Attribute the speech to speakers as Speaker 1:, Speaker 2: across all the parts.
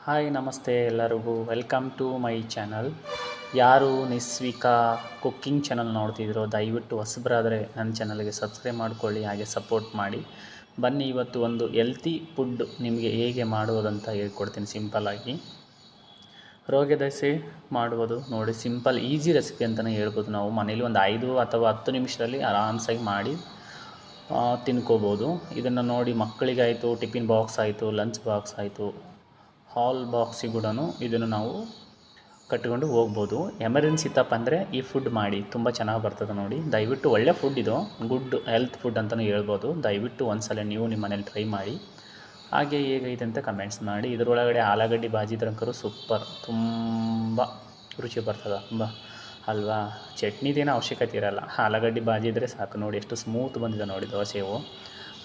Speaker 1: Hi ನಮಸ್ತೆ ಎಲ್ಲರಿಗೂ welcome to my channel. ಯಾರು ನಿಸ್ವಿಕಾ ಕುಕ್ಕಿಂಗ್ ಚಾನಲ್ ನೋಡ್ತಿದ್ರು ದಯವಿಟ್ಟು ಹೊಸಬರಾದರೆ ನನ್ನ ಚಾನಲ್ಗೆ ಸಬ್ಸ್ಕ್ರೈಬ್ ಮಾಡ್ಕೊಳ್ಳಿ, ಹಾಗೆ ಸಪೋರ್ಟ್ ಮಾಡಿ. ಬನ್ನಿ ಇವತ್ತು ಒಂದು ಹೆಲ್ತಿ ಫುಡ್ ನಿಮಗೆ ಹೇಗೆ ಮಾಡುವುದಂತ ಹೇಳ್ಕೊಡ್ತೀನಿ ಸಿಂಪಲ್ಲಾಗಿ. ರೋಗೆ ದೋಸೆ ಮಾಡುವುದು ನೋಡಿ, ಸಿಂಪಲ್ ಈಸಿ ರೆಸಿಪಿ ಅಂತಲೇ ಹೇಳ್ಬೋದು. ನಾವು ಮನೇಲಿ ಒಂದು 5 ಅಥವಾ 10 ನಿಮಿಷದಲ್ಲಿ ಆರಾಮ್ಸಾಗಿ ಮಾಡಿ ತಿನ್ಕೋಬೋದು. ಇದನ್ನು ನೋಡಿ ಮಕ್ಕಳಿಗಾಯಿತು, ಟಿಫಿನ್ ಬಾಕ್ಸ್ ಆಯಿತು, ಲಂಚ್ ಬಾಕ್ಸ್ ಆಯಿತು, ಹಾಲ್ ಬಾಕ್ಸಿಗೆ ಕೂಡ ಇದನ್ನು ನಾವು ಕಟ್ಕೊಂಡು ಹೋಗ್ಬೋದು. ಎಮರ್ಜೆನ್ಸಿ ಇತ್ತಪ್ಪ ಅಂದರೆ ಈ ಫುಡ್ ಮಾಡಿ, ತುಂಬ ಚೆನ್ನಾಗಿ ಬರ್ತದೆ ನೋಡಿ. ದಯವಿಟ್ಟು ಒಳ್ಳೆ ಫುಡ್ ಇದು, ಗುಡ್ ಹೆಲ್ತ್ ಫುಡ್ ಅಂತಲೂ ಹೇಳ್ಬೋದು. ದಯವಿಟ್ಟು ಒಂದ್ಸಲ ನೀವು ನಿಮ್ಮ ಮನೇಲಿ ಟ್ರೈ ಮಾಡಿ, ಹಾಗೆ ಹೇಗೈತೆ ಅಂತ ಕಮೆಂಟ್ಸ್ ಮಾಡಿ. ಇದರೊಳಗಡೆ ಆಲೂಗಡ್ಡೆ ಬಾಜಿ ಇದ್ರಂಕರು ಸೂಪರ್, ತುಂಬ ರುಚಿ ಬರ್ತದೆ ತುಂಬ ಅಲ್ವಾ. ಚಟ್ನಿದೇನೋ ಅವಶ್ಯಕತೆ ಇರೋಲ್ಲ, ಆಲೂಗಡ್ಡೆ ಬಾಜಿ ಇದ್ದರೆ ಸಾಕು. ನೋಡಿ ಎಷ್ಟು ಸ್ಮೂತ್ ಬಂದಿದೆ ನೋಡಿ ದೋಸೆವು,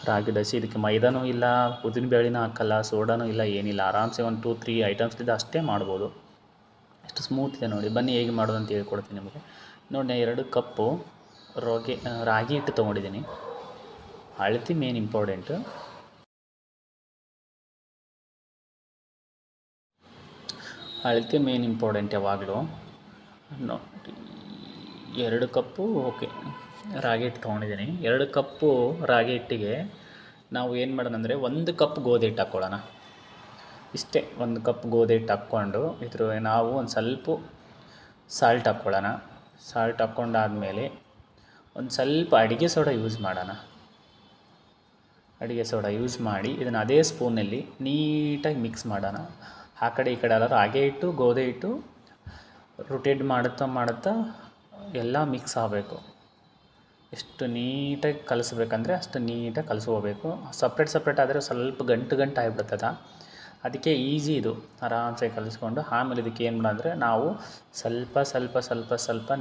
Speaker 1: ರಾಗಿ ದೋಸೆ. ಇದಕ್ಕೆ ಮೈದಾನೂ ಇಲ್ಲ, ಉದ್ದಿನ ಬೇಳೆನೂ ಹಾಕಲ್ಲ, ಸೋಡಾನೂ ಇಲ್ಲ, ಏನಿಲ್ಲ. ಆರಾಮ್ಸೆ 1 2 3 ಐಟಮ್ಸ್ಲಿದ್ದು ಅಷ್ಟೇ ಮಾಡ್ಬೋದು. ಎಷ್ಟು ಸ್ಮೂತ್ ಇದೆ ನೋಡಿ. ಬನ್ನಿ ಹೇಗೆ ಮಾಡೋದು ಅಂತ ಹೇಳ್ಕೊಡ್ತೀನಿ ನಿಮಗೆ. ನೋಡಿ, 2 ಕಪ್ಪು ರಾಗಿ ಹಿಟ್ಟು ತೊಗೊಂಡಿದ್ದೀನಿ. ಅಳತೆ ಮೇನ್ ಇಂಪಾರ್ಟೆಂಟು. ಅಳತೆ ಮೇನ್ ಇಂಪಾರ್ಟೆಂಟ್ ಯಾವಾಗಲೂ. ನೋಡಿ 2 ಕಪ್ಪು ರಾಗಿ ಹಿಟ್ಟು ತೊಗೊಂಡಿದ್ದೀನಿ. 2 ಕಪ್ಪು ರಾಗಿ ಹಿಟ್ಟಿಗೆ ನಾವು ಏನು ಮಾಡೋಣ ಅಂದರೆ 1 ಕಪ್ ಗೋಧಿ ಹಿಟ್ಟು ಹಾಕ್ಕೊಳ್ಳೋಣ. ಇಷ್ಟೇ, 1 ಕಪ್ ಗೋಧಿ ಹಿಟ್ಟು ಹಾಕ್ಕೊಂಡು ನಾವು ಒಂದು ಸ್ವಲ್ಪ ಸಾಲ್ಟ್ ಹಾಕ್ಕೊಳ್ಳೋಣ. ಸಾಲ್ಟ್ ಹಾಕ್ಕೊಂಡಾದಮೇಲೆ ಒಂದು ಸ್ವಲ್ಪ ಅಡುಗೆ ಸೋಡಾ ಯೂಸ್ ಮಾಡೋಣ. ಅಡುಗೆ ಸೋಡಾ ಯೂಸ್ ಮಾಡಿ ಇದನ್ನು ಅದೇ ಸ್ಪೂನಲ್ಲಿ ನೀಟಾಗಿ ಮಿಕ್ಸ್ ಮಾಡೋಣ. ಆ ಕಡೆ ಈ ಕಡೆ ಎಲ್ಲ ರಾಗಿ ಹಿಟ್ಟು ಗೋಧಿ ಹಿಟ್ಟು ರೊಟೇಟ್ ಮಾಡುತ್ತಾ ಎಲ್ಲ ಮಿಕ್ಸ್ ಆಗಬೇಕು. ಎಷ್ಟು ನೀಟಾಗಿ ಕಲಿಸ್ಬೇಕಂದ್ರೆ ಅಷ್ಟು ನೀಟಾಗಿ ಕಲಿಸ್ಕೋಬೇಕು. ಸಪ್ರೇಟ್ ಆದರೆ ಸ್ವಲ್ಪ ಗಂಟು ಆಗಿಬಿಡ್ತದೆ. ಅದಕ್ಕೆ ಈಸಿ ಇದು, ಆರಾಮ್ಸೆ ಕಲಿಸ್ಕೊಂಡು ಆಮೇಲೆ ಇದಕ್ಕೆ ಏನು ಮಾಡೋಂದರೆ ನಾವು ಸ್ವಲ್ಪ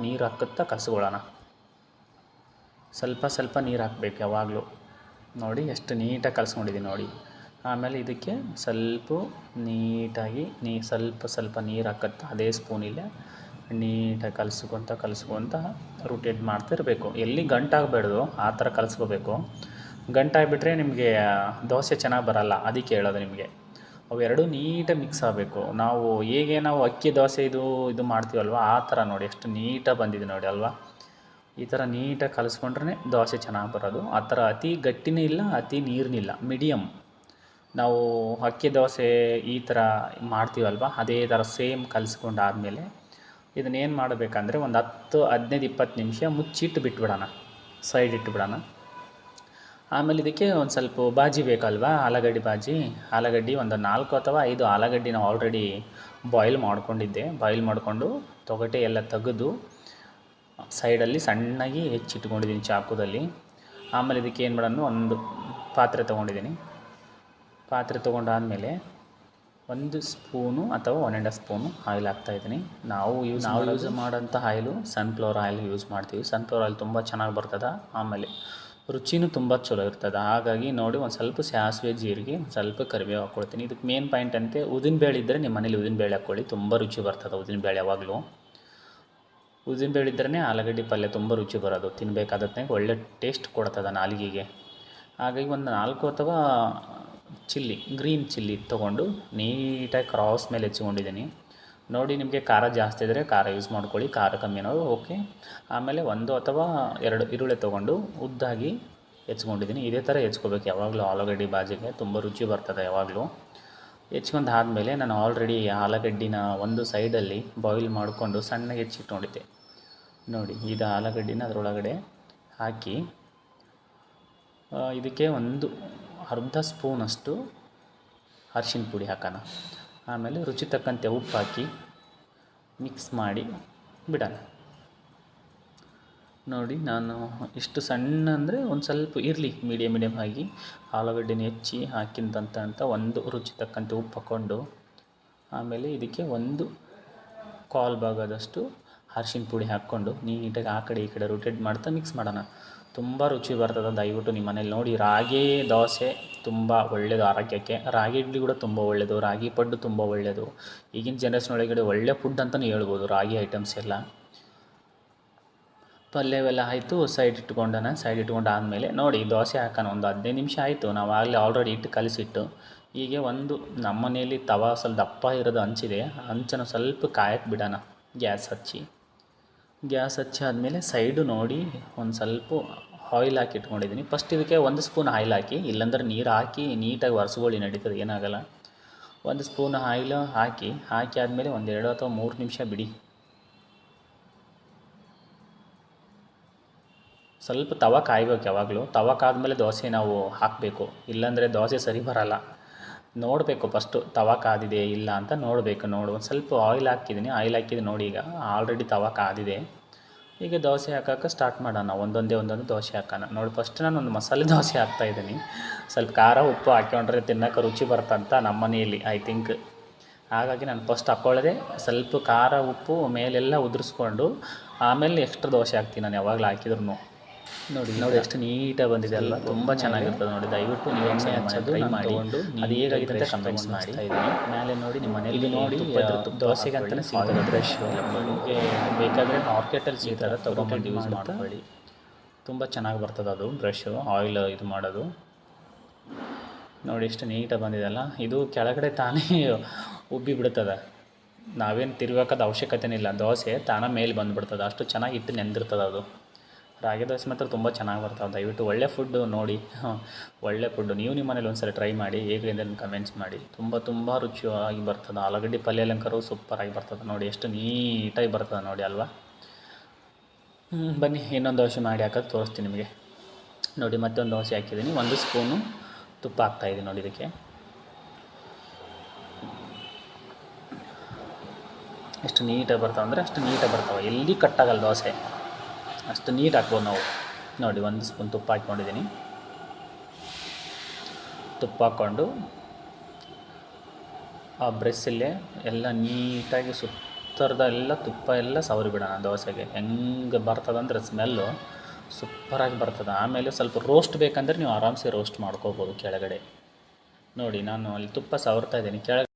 Speaker 1: ನೀರು ಹಾಕುತ್ತಾ ಕಲಿಸ್ಕೊಳ್ಳೋಣ. ಸ್ವಲ್ಪ ನೀರು ಹಾಕಬೇಕು ಯಾವಾಗಲೂ. ನೋಡಿ ಎಷ್ಟು ನೀಟಾಗಿ ಕಲಿಸ್ಕೊಂಡಿದ್ದೀನಿ ನೋಡಿ. ಆಮೇಲೆ ಇದಕ್ಕೆ ಸ್ವಲ್ಪ ನೀಟಾಗಿ ಸ್ವಲ್ಪ ನೀರು ಹಾಕುತ್ತಾ ಅದೇ ಸ್ಪೂನಿಲ್ಲೇ ನೀಟಾಗಿ ಕಲಿಸ್ಕೊತ ರೊಟೇಟ್ ಮಾಡ್ತಿರಬೇಕು. ಎಲ್ಲಿ ಗಂಟಾಗಬೇಡ್ದು ಆ ಥರ ಕಲಿಸ್ಕೋಬೇಕು. ಗಂಟಾಗಿಬಿಟ್ರೆ ನಿಮಗೆ ದೋಸೆ ಚೆನ್ನಾಗಿ ಬರೋಲ್ಲ, ಅದಕ್ಕೆ ಹೇಳೋದು ನಿಮಗೆ. ಅವೆರಡೂ ನೀಟಾಗಿ ಮಿಕ್ಸ್ ಆಗಬೇಕು. ನಾವು ಅಕ್ಕಿ ದೋಸೆ ಇದು ಮಾಡ್ತೀವಲ್ವ, ಆ ಥರ ನೋಡಿ ಎಷ್ಟು ನೀಟಾಗಿ ಬಂದಿದೆ ನೋಡಿ ಅಲ್ವಾ. ಈ ಥರ ನೀಟಾಗಿ ಕಲಿಸ್ಕೊಂಡ್ರೆ ದೋಸೆ ಚೆನ್ನಾಗಿ ಬರೋದು. ಆ ಥರ ಅತಿ ಗಟ್ಟಿನೂ ಇಲ್ಲ, ಅತಿ ನೀರಿನಿಲ್ಲ, ಮೀಡಿಯಮ್. ನಾವು ಅಕ್ಕಿ ದೋಸೆ ಈ ಥರ ಮಾಡ್ತೀವಲ್ವ, ಅದೇ ಥರ ಸೇಮ್ ಕಲಿಸ್ಕೊಂಡಾದಮೇಲೆ ಇದನ್ನೇನು ಮಾಡಬೇಕಂದ್ರೆ ಒಂದು 10 15 20 ನಿಮಿಷ ಮುಚ್ಚಿಟ್ಟು ಬಿಟ್ಬಿಡೋಣ, ಸೈಡ್ ಇಟ್ಬಿಡೋಣ. ಆಮೇಲೆ ಇದಕ್ಕೆ ಒಂದು ಸ್ವಲ್ಪ ಬಾಜಿ ಬೇಕಲ್ವ, ಆಲೂಗಡ್ಡೆ ಒಂದು 4 ಅಥವಾ 5 ಆಲೂಗಡ್ಡೆ ನಾವು ಆಲ್ರೆಡಿ ಬಾಯ್ಲ್ ಮಾಡ್ಕೊಂಡಿದ್ದೆ. ಬಾಯ್ಲ್ ಮಾಡಿಕೊಂಡು ತೊಗಟೆ ಎಲ್ಲ ತೆಗೆದು ಸೈಡಲ್ಲಿ ಸಣ್ಣಗೆ ಹೆಚ್ಚಿಟ್ಕೊಂಡಿದ್ದೀನಿ ಚಾಕುದಲ್ಲಿ. ಆಮೇಲೆ ಇದಕ್ಕೆ ಏನು ಮಾಡೋಣ, ಒಂದು ಪಾತ್ರೆ ತೊಗೊಂಡಿದ್ದೀನಿ. ಪಾತ್ರೆ ತೊಗೊಂಡಾದಮೇಲೆ 1 ಸ್ಪೂನು ಅಥವಾ 1 1/2 ಸ್ಪೂನು ಆಯಿಲ್ ಹಾಕ್ತಾಯಿದ್ದೀನಿ. ನಾವು ಯೂಸ್ ಮಾಡೋಂಥ ಆಯಿಲು ಸನ್ಫ್ಲವರ್ ಆಯಿಲ್ ಯೂಸ್ ಮಾಡ್ತೀವಿ. ಸನ್ಫ್ಲವರ್ ಆಯಿಲ್ ತುಂಬ ಚೆನ್ನಾಗಿ ಬರ್ತದೆ, ಆಮೇಲೆ ರುಚಿನೂ ತುಂಬ ಚಲೋ ಇರ್ತದೆ. ಹಾಗಾಗಿ ನೋಡಿ ಒಂದು ಸ್ವಲ್ಪ ಸಾಸಿವೆ, ಜೀರಿಗೆ, ಸ್ವಲ್ಪ ಕರಿಬೇವು ಹಾಕ್ಕೊಳ್ತೀನಿ. ಇದಕ್ಕೆ ಮೇನ್ ಪಾಯಿಂಟ್ ಅಂತೆ ಉದ್ದಿನಬೇಳೆ ಇದ್ದರೆ ನಿಮ್ಮ ಮನೇಲಿ ಉದ್ದಿನಬೇಳೆ ಹಾಕ್ಕೊಳ್ಳಿ, ತುಂಬ ರುಚಿ ಬರ್ತದೆ ಉದ್ದಿನಬೇಳೆ ಯಾವಾಗಲೂ. ಉದ್ದಿನಬೇಳೆ ಇದ್ರೇ ಆಲೂಗಡ್ಡೆ ಪಲ್ಯ ತುಂಬ ರುಚಿ ಬರೋದು, ತಿನ್ನಬೇಕಾದತ್ನಾಗ ಒಳ್ಳೆ ಟೇಸ್ಟ್ ಕೊಡ್ತದೆ ನಾಲಿಗೆಗೆ. ಹಾಗಾಗಿ ಒಂದು 4 ಅಥವಾ ಗ್ರೀನ್ ಚಿಲ್ಲಿ ತೊಗೊಂಡು ನೀಟಾಗಿ ಕ್ರಾಸ್ ಮೇಲೆ ಹೆಚ್ಕೊಂಡಿದ್ದೀನಿ. ನೋಡಿ, ನಿಮಗೆ ಖಾರ ಜಾಸ್ತಿ ಇದ್ದರೆ ಖಾರ ಯೂಸ್ ಮಾಡ್ಕೊಳ್ಳಿ, ಖಾರ ಕಮ್ಮಿ ಅನ್ನೋದು ಓಕೆ. ಆಮೇಲೆ 1 ಅಥವಾ 2 ಈರುಳ್ಳಿ ತೊಗೊಂಡು ಉದ್ದಾಗಿ ಹೆಚ್ಕೊಂಡಿದ್ದೀನಿ. ಇದೇ ಥರ ಹೆಚ್ಕೋಬೇಕು ಯಾವಾಗಲೂ ಆಲೂಗಡ್ಡೆ ಬಾಜಿಗೆ, ತುಂಬ ರುಚಿ ಬರ್ತದೆ ಯಾವಾಗಲೂ. ಹೆಚ್ಕೊಂಡಾದಮೇಲೆ ನಾನು ಆಲ್ರೆಡಿ ಆಲೂಗಡ್ಡಿನ ಒಂದು ಸೈಡಲ್ಲಿ ಬಾಯ್ಲ್ ಮಾಡಿಕೊಂಡು ಸಣ್ಣಗೆ ಹೆಚ್ಚಿಟ್ಕೊಂಡಿದ್ದೆ. ನೋಡಿ, ಇದು ಆಲೂಗಡ್ಡಿನ ಅದರೊಳಗಡೆ ಹಾಕಿ ಇದಕ್ಕೆ ಒಂದು ಅರ್ಧ ಸ್ಪೂನಷ್ಟು ಅರಿಶಿನ ಪುಡಿ ಹಾಕೋಣ. ಆಮೇಲೆ ರುಚಿ ತಕ್ಕಂತೆ ಉಪ್ಪು ಹಾಕಿ ಮಿಕ್ಸ್ ಮಾಡಿ ಬಿಡೋಣ. ನೋಡಿ, ನಾನು ಇಷ್ಟು ಸಣ್ಣ ಅಂದರೆ ಒಂದು ಸ್ವಲ್ಪ ಇರಲಿ, ಮೀಡಿಯಮ್ ಆಗಿ ಆಲೂಗಡ್ಡೆನ ಹೆಚ್ಚಿ ಹಾಕಿಂತ ಒಂದು ರುಚಿ ತಕ್ಕಂತೆ ಉಪ್ಪು ಹಾಕ್ಕೊಂಡು ಆಮೇಲೆ ಇದಕ್ಕೆ 1/4 ಭಾಗದಷ್ಟು ಅರಿಶಿನ ಪುಡಿ ಹಾಕ್ಕೊಂಡು ನೀಟಾಗಿ ಆ ಕಡೆ ಈ ಕಡೆ ರೊಟೇಟ್ ಮಾಡ್ತಾ ಮಿಕ್ಸ್ ಮಾಡೋಣ. ತುಂಬ ರುಚಿ ಬರ್ತದೆ. ದಯವಿಟ್ಟು ನಿಮ್ಮ ಮನೇಲಿ ನೋಡಿ. ರಾಗಿ ದೋಸೆ ತುಂಬ ಒಳ್ಳೆಯದು ಆರೋಗ್ಯಕ್ಕೆ, ರಾಗಿ ಇಡ್ಲಿ ಕೂಡ ತುಂಬ ಒಳ್ಳೆಯದು, ರಾಗಿ ಪಡ್ಡು ತುಂಬ ಒಳ್ಳೆಯದು. ಈಗಿನ ಜನ್ರೇಷನ್ ಒಳಗಡೆ ಒಳ್ಳೆ ಫುಡ್ ಅಂತಲೇ ಹೇಳ್ಬೋದು ರಾಗಿ ಐಟಮ್ಸ್ ಎಲ್ಲ. ಪಲ್ಯವೆಲ್ಲ ಆಯಿತು, ಸೈಡ್ ಇಟ್ಕೊಂಡಾದ್ಮೇಲೆ ನೋಡಿ ದೋಸೆ ಹಾಕೋಣ. ಒಂದು 15 ನಿಮಿಷ ಆಯಿತು, ನಾವು ಆಗಲೇ ಆಲ್ರೆಡಿ ಹಿಟ್ಟು ಕಲಸಿಟ್ಟು ಹೀಗೆ ಒಂದು ನಮ್ಮ ಮನೆಯಲ್ಲಿ ತವಾ ಸ್ವಲ್ಪ ದಪ್ಪ ಇರೋದು ಹಂಚಿದೆ, ಹಂಚನ್ನು ಸ್ವಲ್ಪ ಕಾಯಕ್ಕೆ ಬಿಡೋಣ. ಗ್ಯಾಸ್ ಹಚ್ಚಿ ಆದಮೇಲೆ ಸೈಡು ನೋಡಿ ಒಂದು ಸ್ವಲ್ಪ ಆಯಿಲ್ ಹಾಕಿ ಇಟ್ಕೊಂಡಿದ್ದೀನಿ. ಫಸ್ಟ್ ಇದಕ್ಕೆ 1 ಸ್ಪೂನ್ ಆಯಿಲ್ ಹಾಕಿ, ಇಲ್ಲಾಂದ್ರೆ ನೀರು ಹಾಕಿ ನೀಟಾಗಿ ಒರೆಸ್ಕೊಳ್ಳಿ, ನಡೀತದೆ, ಏನಾಗಲ್ಲ. 1 ಸ್ಪೂನ್ ಆಯಿಲ್ ಹಾಕಿ ಆದಮೇಲೆ ಒಂದು 2 ಅಥವಾ 3 ನಿಮಿಷ ಬಿಡಿ. ಸ್ವಲ್ಪ ತವ ಕಾಯ್ಬೇಕು ಯಾವಾಗಲೂ. ತವ ಕಾದ್ಮೇಲೆ ದೋಸೆ ನಾವು ಹಾಕಬೇಕು, ಇಲ್ಲಾಂದರೆ ದೋಸೆ ಸರಿ ಬರಲ್ಲ. ನೋಡಬೇಕು ಫಸ್ಟು ತವ ಕಾದಿದೆ ಇಲ್ಲ ಅಂತ ನೋಡಬೇಕು. ಒಂದು ಸ್ವಲ್ಪ ಆಯಿಲ್ ಹಾಕಿದ್ದೀನಿ ನೋಡಿ. ಈಗ ಆಲ್ರೆಡಿ ತವ ಕಾದಿದೆ. ಈಗ ದೋಸೆ ಹಾಕೋಕೆ ಸ್ಟಾರ್ಟ್ ಮಾಡೋಣ. ಒಂದೊಂದೇ ದೋಸೆ ಹಾಕೋಣ ನೋಡಿ. ಫಸ್ಟ್ ನಾನು ಒಂದು ಮಸಾಲೆ ದೋಸೆ ಹಾಕ್ತಾಯಿದ್ದೀನಿ. ಸ್ವಲ್ಪ ಖಾರ ಉಪ್ಪು ಹಾಕ್ಕೊಂಡ್ರೆ ತಿನ್ನೋಕೆ ರುಚಿ ಬರ್ತಂತ ನಮ್ಮ ಮನೆಯಲ್ಲಿ ಐ ಥಿಂಕ್. ಹಾಗಾಗಿ ನಾನು ಫಸ್ಟ್ ಹಾಕ್ಕೊಳ್ಳೋದೆ ಸ್ವಲ್ಪ ಖಾರ ಉಪ್ಪು ಮೇಲೆಲ್ಲ ಉದುರಿಸ್ಕೊಂಡು ಆಮೇಲೆ ಎಕ್ಸ್ಟ್ರಾ ದೋಸೆ ಹಾಕ್ತೀನಿ ನಾನು ಯಾವಾಗಲೂ ಹಾಕಿದ್ರು. ನೋಡಿ ಎಷ್ಟು ನೀಟಾಗಿ ಬಂದಿದೆ ಅಲ್ವಾ, ತುಂಬ ಚೆನ್ನಾಗಿರ್ತದೆ ನೋಡಿ. ದಯವಿಟ್ಟು ನೀವು ಎಣ್ಣೆ ಹಚ್ಚೋದು ಟ್ರೈ ಮಾಡಿ, ಅದು ಹೇಗಾಗಿದೆ ಅಂತ ಕಮೆಂಟ್ಸ್ ಮಾಡಿ. ಮೇಲೆ ನೋಡಿ ನಿಮ್ಮ ಮನೇಲಿ ನೋಡಿ ದೋಸೆಗೆ ಅಂತಲೇ ಸಿಗ್ತದೆ ಬ್ರಷ್, ನಿಮಗೆ ಬೇಕಾದರೆ ಮಾರ್ಕೆಟಲ್ಲಿ ಸಿಗ್ತಾರೆ, ತೊಗೊಂಡು ಯೂಸ್ ಮಾಡ್ಕೊಳ್ಳಿ. ತುಂಬ ಚೆನ್ನಾಗಿ ಬರ್ತದೆ ಅದು ಬ್ರಷು, ಆಯಿಲ್ ಇದು ಮಾಡೋದು. ನೋಡಿ ಎಷ್ಟು ನೀಟಾಗಿ ಬಂದಿದೆಲ್ಲ. ಇದು ಕೆಳಗಡೆ ತಾನೇ ಉಬ್ಬಿ ಬಿಡ್ತದೆ, ನಾವೇನು ತಿರ್ಬೇಕಾದ ಅವಶ್ಯಕತೆನೇ ಇಲ್ಲ. ದೋಸೆ ತಾನೇ ಮೇಲೆ ಬಂದುಬಿಡ್ತದೆ, ಅಷ್ಟು ಚೆನ್ನಾಗಿ ಇಟ್ಟು ನೆಂದಿರ್ತದೆ ಅದು. ರಾಗಿ ದೋಸೆ ಮಾತ್ರ ತುಂಬ ಚೆನ್ನಾಗಿ ಬರ್ತಾವೆ. ದಯವಿಟ್ಟು ಒಳ್ಳೆ ಫುಡ್ಡು ನೋಡಿ, ಒಳ್ಳೆ ಫುಡ್ಡು ನೀವು ನಿಮ್ಮ ಮನೇಲಿ ಒಂದ್ಸಲ ಟ್ರೈ ಮಾಡಿ, ಹೇಗಿದೆ ಅಂತ ಕಮೆಂಟ್ಸ್ ಮಾಡಿ. ತುಂಬ ರುಚಿಯಾಗಿ ಬರ್ತದೆ. ಆಲೂಗಡ್ಡೆ ಪಲ್ಯ ಅಲಂಕಾರವು ಸೂಪರಾಗಿ ಬರ್ತದೆ ನೋಡಿ, ಎಷ್ಟು ನೀಟಾಗಿ ಬರ್ತದೆ ನೋಡಿ ಅಲ್ವಾ. ಬನ್ನಿ ಇನ್ನೊಂದು ದೋಸೆ ಮಾಡಿ ಹಾಕೋದು ತೋರಿಸ್ತೀನಿ ನಿಮಗೆ. ನೋಡಿ ಮತ್ತೊಂದು ದೋಸೆ ಹಾಕಿದ್ದೀನಿ. 1 ಸ್ಪೂನು ತುಪ್ಪ ಹಾಕ್ತಾಯಿದ್ದೀನಿ ನೋಡಿ. ಇದಕ್ಕೆ ಎಷ್ಟು ನೀಟಾಗಿ ಬರ್ತಾವೆ ಅಂದರೆ ಅಷ್ಟು ನೀಟಾಗಿ ಬರ್ತಾವೆ, ಎಲ್ಲಿ ಕಟ್ಟಾಗಲ್ಲ ದೋಸೆ, ಅಷ್ಟು ನೀಟ್ ಹಾಕ್ಬೋದು ನಾವು. ನೋಡಿ 1 ಸ್ಪೂನ್ ತುಪ್ಪ ಹಾಕ್ಕೊಂಡಿದ್ದೀನಿ. ತುಪ್ಪ ಹಾಕ್ಕೊಂಡು ಆ ಬ್ರೆಸ್ಸಲ್ಲೇ ಎಲ್ಲ ನೀಟಾಗಿ ಸುತ್ತರದೆಲ್ಲ ತುಪ್ಪ ಎಲ್ಲ ಸವರಿ ಬಿಡೋಣ. ದೋಸೆಗೆ ಹೆಂಗೆ ಬರ್ತದಂದ್ರೆ ಸ್ಮೆಲ್ಲು ಸೂಪರಾಗಿ ಬರ್ತದೆ. ಆಮೇಲೆ ಸ್ವಲ್ಪ ರೋಸ್ಟ್ ಬೇಕಂದ್ರೆ ನೀವು ಆರಾಮ್ಸೆ ರೋಸ್ಟ್ ಮಾಡ್ಕೋಬೋದು ಕೆಳಗಡೆ. ನೋಡಿ ನಾನು ಅಲ್ಲಿ ತುಪ್ಪ ಸವರ್ತಾ ಇದ್ದೀನಿ ಕೆಳಗಡೆ.